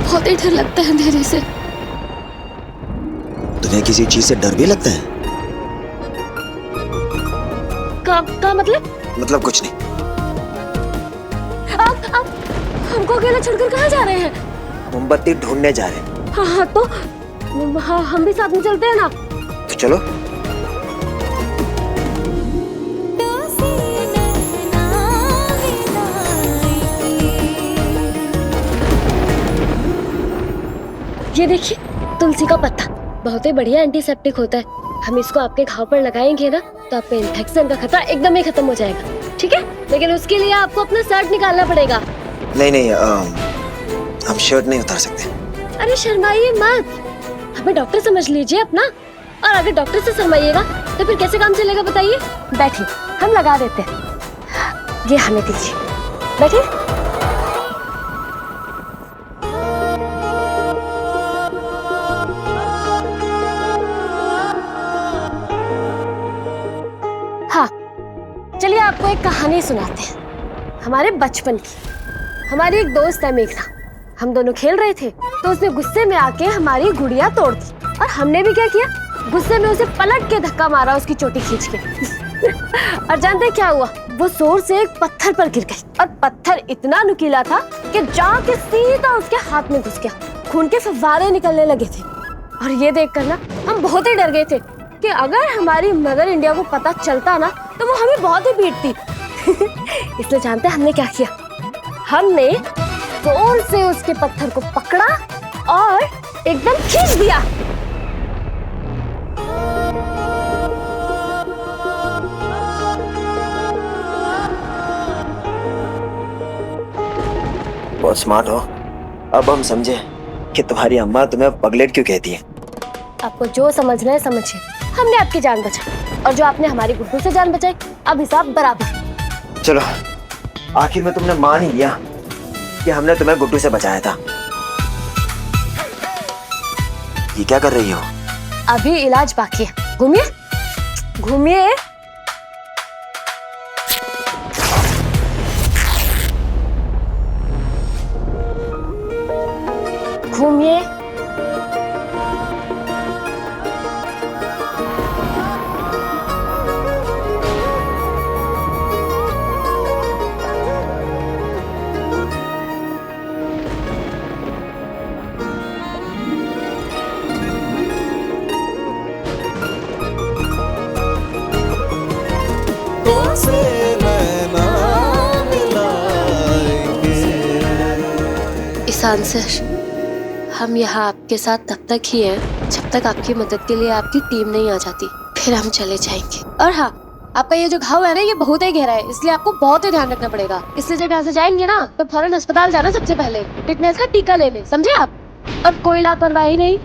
बहुत ही डर लगता है अंधेरे से। तुम्हें किसी चीज से डर भी लगता है? का मतलब? मतलब कुछ नहीं। आप हमको अकेला छोड़कर कहाँ जा रहे हैं? मोमबत्ती ढूंढने जा रहे हैं। हाँ तो हाँ, हम भी साथ में चलते हैं ना। तो चलो। ये देखिए, तुलसी का पत्ता बहुत ही बढ़िया एंटीसेप्टिक होता है। हम इसको आपके घाव पर लगाएंगे ना तो आपके इन्फेक्शन का खतरा एकदम ही खत्म हो जाएगा, ठीक है? लेकिन उसके लिए आपको अपना शर्ट निकालना पड़ेगा। नहीं, हम शर्ट नहीं उतार सकते। अरे शर्माइए मत, हमें डॉक्टर समझ लीजिए अपना। और अगर डॉक्टर से शर्माइएगा तो फिर कैसे काम चलेगा बताइए? बैठिए, हम लगा देते हैं। ये हमें दीजिए, बैठिए। हाँ, चलिए आपको एक कहानी सुनाते हैं हमारे बचपन की। हमारी एक दोस्त है मेघना, हम दोनों खेल रहे थे तो उसने गुस्से में आके हमारी गुड़िया तोड़ दी। और हमने भी क्या किया, गुस्से में उसे पलट के धक्का मारा उसकी चोटी खींच के। और जानते हैं क्या हुआ? वो जोर से एक पत्थर पर गिर गई और पत्थर इतना नुकीला था कि जाके सीधा उसके हाथ में घुस गया। खून के फव्वारे निकलने लगे थे। और ये देखकर ना हम बहुत ही डर गए थे कि अगर हमारी मदर इंडिया को पता चलता ना तो वो हमें बहुत ही पीटती। इसलिए जानते हैं हमने क्या किया? हमने जोर से उसके पत्थर को पकड़ा और एकदम खींच दिया। बहुत स्मार्ट हो। अब हम समझे कि तुम्हारी अम्मा तुम्हें पगलेट क्यों कहती है। आपको जो समझना है समझिए। हमने आपकी जान बचाई और जो आपने हमारी गुड्डू से जान बचाई, अब हिसाब बराबर। चलो, आखिर में तुमने मान ही लिया कि हमने तुम्हें गुड्डू से बचाया था। ये क्या कर रही हो? अभी इलाज बाकी है। घूमिए घूमिए। घूमिए। ईशान सर, हम यहाँ आपके साथ तब तक ही हैं जब तक आपकी मदद के लिए आपकी टीम नहीं आ जाती, फिर हम चले जाएंगे। और हाँ, आपका ये जो घाव है ना, ये बहुत ही गहरा है, इसलिए आपको बहुत ही ध्यान रखना पड़ेगा। इसलिए जब यहाँ से जाएंगे ना तो फौरन अस्पताल जाना सबसे पहले, टिटनेस का टीका ले ले, समझे आप? और कोई लापरवाही नहीं।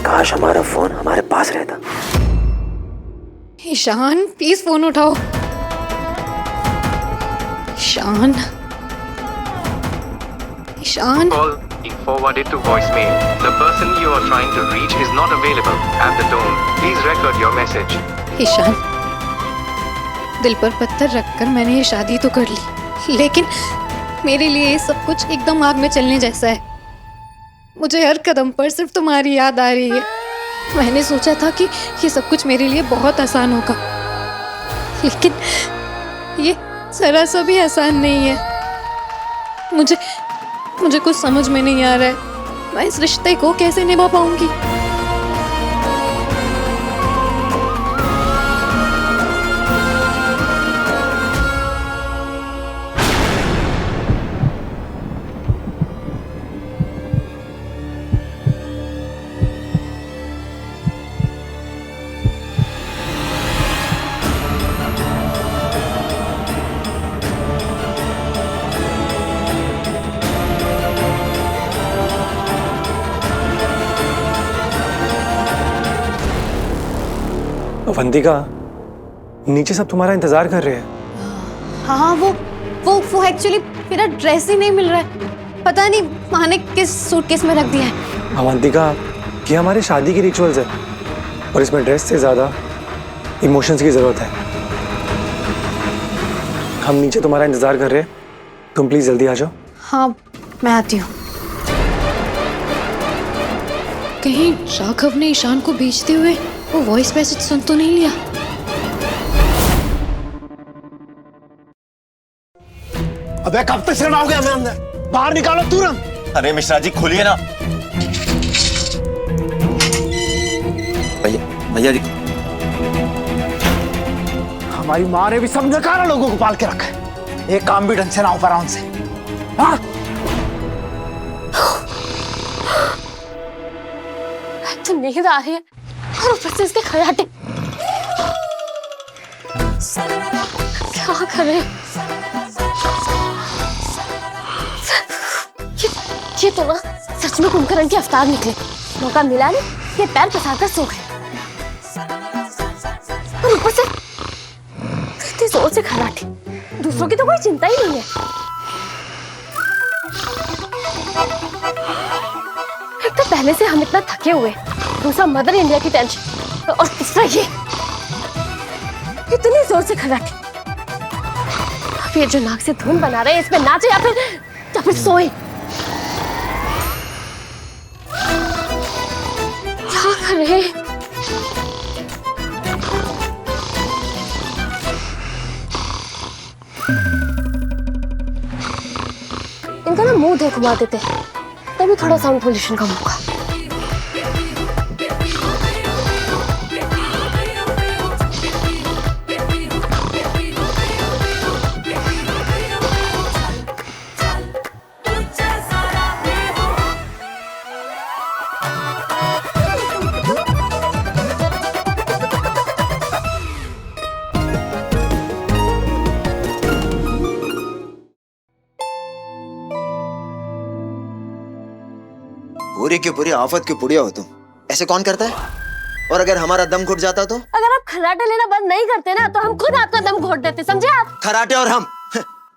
काश हमारा फोन हमारे पास रहता। ईशान, प्लीज फोन उठाओ। Ishan, Ishan. Call being forwarded to voicemail. The person you are trying to reach is not available at the tone. Please record your message. Ishan, दिल पर पत्थर रखकर मैंने ये शादी तो कर ली, लेकिन मेरे लिए ये सब कुछ एकदम आग में चलने जैसा है। मुझे हर कदम पर सिर्फ तुम्हारी याद आ रही है। मैंने सोचा था कि ये सब कुछ मेरे लिए बहुत आसान होगा, लेकिन ये जरा सा भी आसान नहीं है। मुझे कुछ समझ में नहीं आ रहा है, मैं इस रिश्ते को कैसे निभा पाऊंगी। अवंतिका, नीचे सब तुम्हारा इंतजार कर रहे हैं। हाँ, वो एक्चुअली मेरा ड्रेस ही नहीं मिल रहा है। पता नहीं माँ ने किस सूटकेस में रख दिया है। अवंतिका, ये हमारे शादी की रिचुअल्स है और इसमें ड्रेस से ज्यादा इमोशंस की जरूरत है। हम नीचे तुम्हारा इंतजार कर रहे हैं, तुम प्लीज जल्दी आ जाओ। हाँ, मैं आती हूँ। कहीं राघव ने ईशान को भेजते हुए वो वॉइस मैसेज सुन तो नहीं लिया? अबे कब तक सिरमाओगे हमें अंदर? बाहर निकालो तुरंत। अरे मिश्रा जी खोलिए ना। भैया जी, हमारी माँ ने भी सब नकारा लोगों को पाल के रखा है। एक काम भी ढंग से ना हो पा रहा उनसे। हाँ? तो नींद आ रही है और ऊपर से इसके खराटे। क्या कर रहे हैं? ये तो ना सच में कुंभकर्ण के अवतार निकले। मौका मिला नहीं, ये पैर पसार कर सो गए और ऊपर से इतनी जोर से खराटे। दूसरों की तो कोई चिंता ही नहीं है। एक तो पहले से हम इतना थके हुए, दूसरा मदर इंडिया की टेंशन और तीसरा ये इतनी जोर से खराटे। अब ये जो नाक से धुन बना रहे हैं, इस पे नाचे या फिर सोए। क्या कर रहे हैं? इनका ना मुंह देख घुमा देते हैं, तभी थोड़ा साउंड पोल्यूशन कम होगा। पूरी की पूरी आफत की पुड़िया हो तुम। ऐसे कौन करता है? और अगर हमारा दम घुट जाता तो? अगर आप खर्राटे लेना बंद नहीं करते ना, तो हम खुद आपका दम घोट देते, समझे आप? खराटे और हम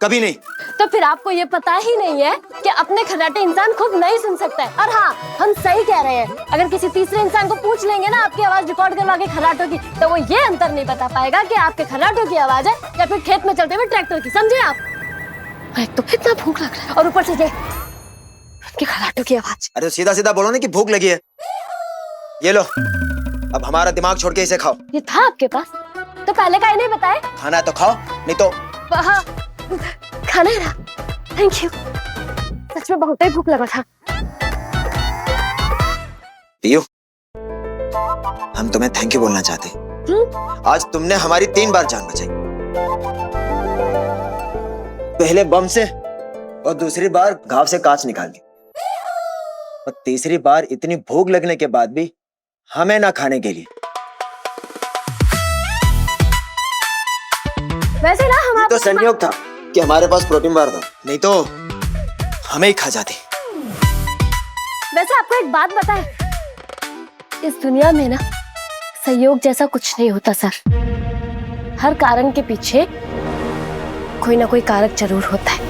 कभी नहीं। तो फिर आपको ये पता ही नहीं है कि अपने खर्राटे इंसान खुद नहीं सुन सकता है। और हाँ, हम सही कह रहे हैं। अगर किसी तीसरे इंसान को पूछ लेंगे ना आपकी आवाज रिकॉर्ड करवा के खर्राटों की, तो वो ये अंतर नहीं बता पाएगा कि आपके खर्राटों की आवाज है या फिर खेत में चलते हुए ट्रैक्टर की, समझे आप? एक तो इतना भूख लग रहा है और ऊपर से ये उनके खर्राटों की आवाज। अरे सीधा सीधा बोलो ना कि भूख लगी है। ये लो, अब हमारा दिमाग छोड़ के इसे खाओ। ये था आपके पास तो पहले का ही नहीं बताए? खाना है तो खाओ, नहीं तो हाँ, खाना है ना। थैंक यू, सच में बहुत ही भूख लगा था। पियो, हम तुम्हें थैंक यू बोलना चाहते। आज तुमने हमारी 3 बार जान बचाई। पहले बम से, और दूसरी बार घाव से कांच निकाल दी, और तीसरी बार इतनी भूख लगने के बाद भी हमें ना खाने के लिए। वैसे ना हम तो संयोग था कि हमारे पास प्रोटीन बार था, नहीं तो हमें ही खा जाती। वैसे आपको एक बात बताएं, इस दुनिया में ना संयोग जैसा कुछ नहीं होता सर। हर कारण के पीछे कोई ना कोई कारक जरूर होता है।